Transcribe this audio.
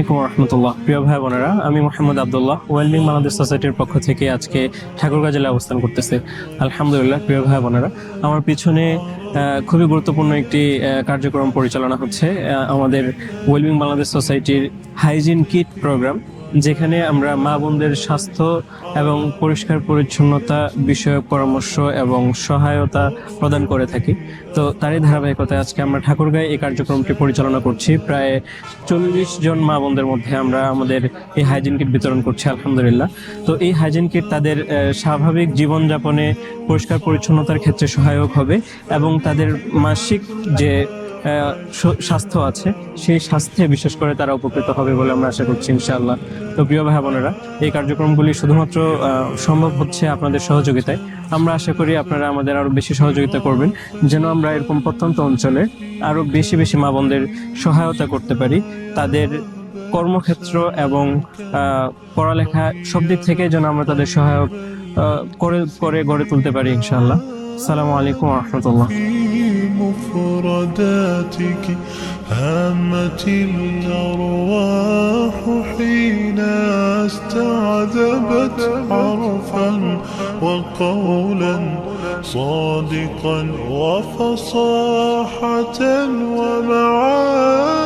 আলাইকুম রহমতুল্লাহ। প্রিয় ভাই বোনেরা, আমি মোহাম্মদ আবদুল্লাহ ওয়েলবিং বাংলাদেশ সোসাইটির পক্ষ থেকে আজকে ঠাকুরগাঁও জেলায় অবস্থান করতেছি। আলহামদুলিল্লাহ, প্রিয় ভাই বোনেরা, আমার পিছনে খুবই গুরুত্বপূর্ণ একটি কার্যক্রম পরিচালনা হচ্ছে আমাদের ওয়েলবিং বাংলাদেশ সোসাইটির হাইজিন কিট প্রোগ্রাম, যেখানে আমরা মা বোনদের স্বাস্থ্য এবং পরিষ্কার পরিচ্ছন্নতা বিষয়ক পরামর্শ এবং সহায়তা প্রদান করে থাকি। তো তারই ধারাবাহিকতায় আজকে আমরা ঠাকুরগাঁয়ে এই কার্যক্রমটি পরিচালনা করছি। প্রায় 40 জন মা বোনদের মধ্যে আমরা আমাদের এই হাইজিন কিট বিতরণ করছি আলহামদুলিল্লাহ। তো এই হাইজিন কিট তাদের স্বাভাবিক জীবনযাপনে পরিষ্কার পরিচ্ছন্নতার ক্ষেত্রে সহায়ক হবে এবং তাদের মাসিক যে স্বাস্থ্য আছে সেই স্বাস্থ্যে বিশেষ করে তারা উপকৃত হবে বলে আমরা আশা করছি ইনশাআল্লাহ। তো প্রিয় ভাই বোনেরা, এই কার্যক্রমগুলি শুধুমাত্র সম্ভব হচ্ছে আপনাদের সহযোগিতায়। আমরা আশা করি আপনারা আমাদের আরো বেশি সহযোগিতা করবেন, যেন আমরা এরকম প্রত্যন্ত অঞ্চলে আরো বেশি বেশি মা বোনদের সহায়তা করতে পারি, তাদের কর্মক্ষেত্র এবং পড়ালেখা সব দিক থেকে যেন আমরা তাদের সহায়ক করে করে গড়ে তুলতে পারি ইনশাআল্লাহ। আসসালামু আলাইকুম ওয়া রাহমাতুল্লাহ। مفرداتك هامت الأرواح حين استعذبت حرفا وقولا صادقا وفصاحة ومعاني